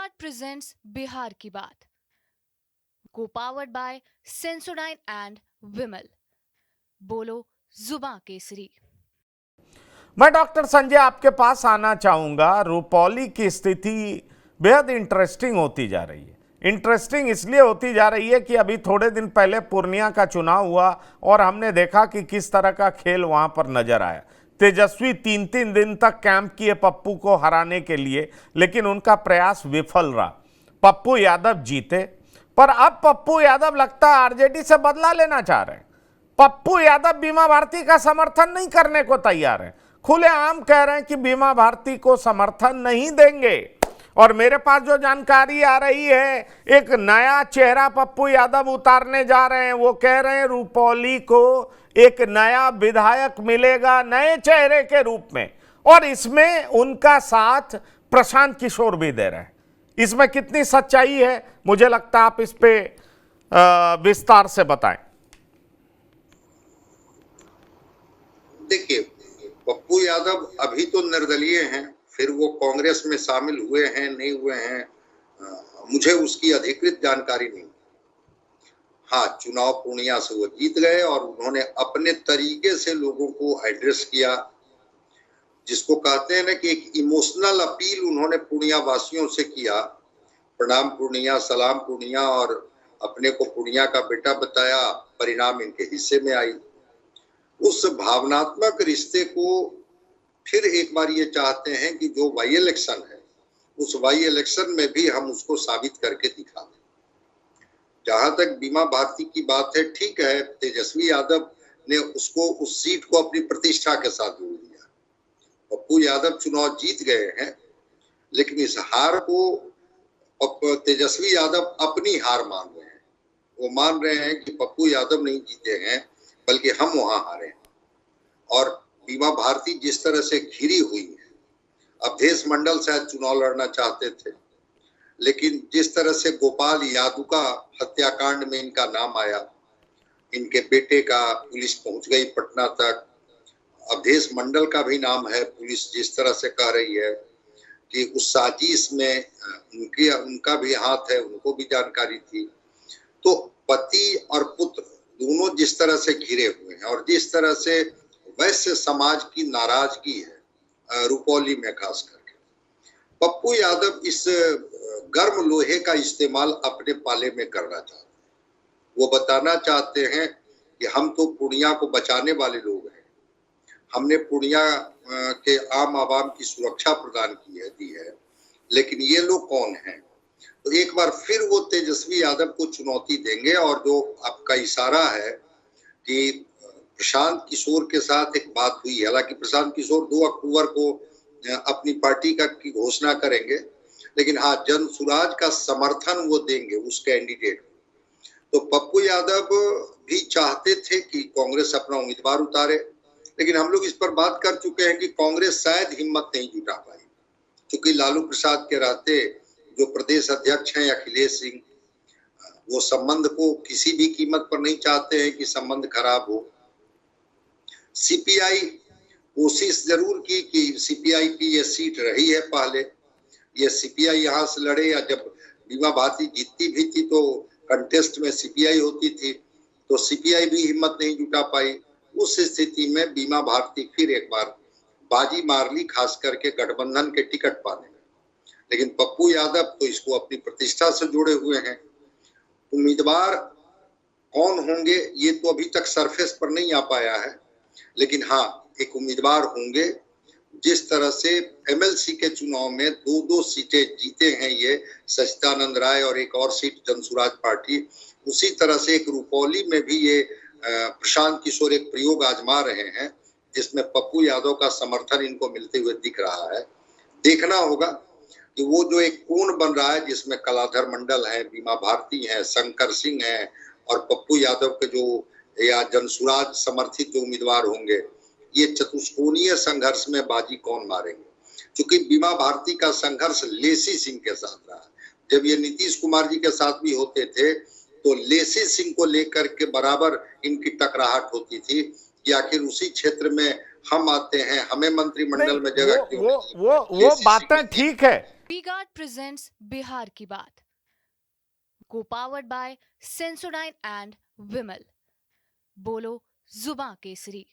Smart presents Bihar की बात को पावर्ड बाय सेंसोडाइन एंड विमल। बोलो जुबां केसरी। मैं डॉक्टर संजय आपके पास आना चाहूंगा। रूपौली की स्थिति बेहद इंटरेस्टिंग होती जा रही है। इंटरेस्टिंग इसलिए होती जा रही है कि अभी थोड़े दिन पहले पूर्णिया का चुनाव हुआ और हमने देखा कि किस तरह का खेल वहां पर नजर आया। तेजस्वी तीन तीन दिन तक कैंप किए पप्पू को हराने के लिए, लेकिन उनका प्रयास विफल रहा। पप्पू यादव जीते, पर अब पप्पू यादव लगता है आरजेडी से बदला लेना चाह रहे हैं। पप्पू यादव बीमा भारती का समर्थन नहीं करने को तैयार है। खुलेआम कह रहे हैं कि बीमा भारती को समर्थन नहीं देंगे। और मेरे पास जो जानकारी आ रही है, एक नया चेहरा पप्पू यादव उतारने जा रहे हैं। वो कह रहे हैं रूपौली को एक नया विधायक मिलेगा नए चेहरे के रूप में, और इसमें उनका साथ प्रशांत किशोर भी दे रहे हैं। इसमें कितनी सच्चाई है, मुझे लगता है आप इस पे विस्तार से बताएं। देखिए, पप्पू यादव अभी तो निर्दलीय हैं, फिर वो कांग्रेस में शामिल हुए हैं नहीं हुए हैं, मुझे उसकी अधिकृत जानकारी नहीं। हाँ, चुनाव पूर्णिया से वो जीत गए और उन्होंने अपने तरीके से लोगों को एड्रेस किया, जिसको कहते हैं ना कि एक इमोशनल अपील उन्होंने पूर्णिया वासियों से किया। प्रणाम पूर्णिया, सलाम पूर्णिया, और अपने को पूर्णिया का बेटा बताया, परिणाम इनके हिस्से में आई। उस भावनात्मक रिश्ते को फिर एक बार ये चाहते हैं कि जो वाई इलेक्शन है, उस वाई इलेक्शन में भी हम उसको साबित करके दिखा दें। जहां तक बीमा भारती की बात है, ठीक है, तेजस्वी यादव ने उसको उस सीट को अपनी प्रतिष्ठा के साथ जोड़ दिया। पप्पू यादव चुनाव जीत गए हैं, लेकिन इस हार को तेजस्वी यादव अपनी हार मान रहे हैं। वो मान रहे हैं कि पप्पू यादव नहीं जीते हैं, बल्कि हम वहां हारे हैं। और बीमा भारती जिस तरह से घिरी हुई है, अवधेश मंडल शायद चुनाव लड़ना चाहते थे, लेकिन जिस तरह से गोपाल यादव का हत्याकांड में इनका नाम आया, इनके बेटे का पुलिस पहुंच गई पटना तक, अवधेश मंडल का भी नाम है, पुलिस जिस तरह से कह रही है कि उस साजिश में उनका भी हाथ है, उनको भी जानकारी थी। तो पति और पुत्र दोनों जिस तरह से घिरे हुए हैं और जिस तरह से वैश्य समाज की नाराजगी है रूपौली में, खास करके पप्पू यादव इस गर्म लोहे का इस्तेमाल अपने पाले में करना चाहते हैं। वो बताना चाहते हैं कि हम तो पूर्णिया को बचाने वाले लोग हैं, हमने पूर्णिया के आम आवाम की सुरक्षा प्रदान दी है, लेकिन ये लोग कौन हैं? तो एक बार फिर वो तेजस्वी यादव को चुनौती देंगे। और जो आपका इशारा है कि प्रशांत किशोर के साथ एक बात हुई, हालांकि प्रशांत किशोर 2 अक्टूबर को अपनी पार्टी की घोषणा करेंगे, लेकिन हाँ, जन सुराज का समर्थन वो देंगे उस कैंडिडेट को। तो पप्पू यादव भी चाहते थे कि कांग्रेस अपना उम्मीदवार उतारे, लेकिन हम लोग इस पर बात कर चुके हैं कि कांग्रेस शायद हिम्मत नहीं जुटा पाई, क्योंकि लालू प्रसाद के रहते जो प्रदेश अध्यक्ष हैं अखिलेश सिंह, वो संबंध को किसी भी कीमत पर नहीं चाहते हैं कि संबंध खराब हो। सीपीआई कोशिश जरूर की कि सीपीआई की ये सीट रही है पहले, ये सीपीआई यहाँ से लड़े, या जब बीमा भारती जीतती भी थी तो कंटेस्ट में सीपीआई होती थी, तो सीपीआई भी हिम्मत नहीं जुटा पाई। उस स्थिति में बीमा भारती फिर एक बार बाजी मार ली, खास करके गठबंधन के टिकट पाने में। लेकिन पप्पू यादव तो इसको अपनी प्रतिष्ठा से जुड़े हुए हैं। उम्मीदवार कौन होंगे ये तो अभी तक सरफेस पर नहीं आ पाया है, लेकिन हाँ, एक उम्मीदवार होंगे। जिस तरह से एमएलसी के चुनाव में 2-2 सीटें जीते हैं ये सच्चिदानंद राय और एक और सीट जनसुराज पार्टी, उसी तरह से एक रूपौली में भी ये प्रशांत किशोर एक प्रयोग आजमा रहे हैं, जिसमें पप्पू यादव का समर्थन इनको मिलते हुए दिख रहा है। देखना होगा कि वो जो एक कोण बन रहा है, जिसमें कलाधर मंडल है, बीमा भारती है, शंकर सिंह है, और पप्पू यादव के जो या जनसुराज समर्थित जो उम्मीदवार होंगे, ये चतुष्कोणीय संघर्ष में बाजी कौन मारेंगे। क्योंकि बीमा भारती का संघर्ष लेसी सिंह के साथ रहा। जब ये नीतीश कुमार जी के साथ भी होते थे तो लेसी सिंह को लेकर के बराबर इनकी टकराहट होती थी कि आखिर उसी क्षेत्र में हम आते हैं, हमें मंत्रिमंडल में जगह क्यों नहीं। वो बातें ठीक है, वी गार्ड प्रेजेंट्स बिहार की बात, को पावर्ड बाय सेंसोडाइन एंड विमल। बोलो जुबां केसरी।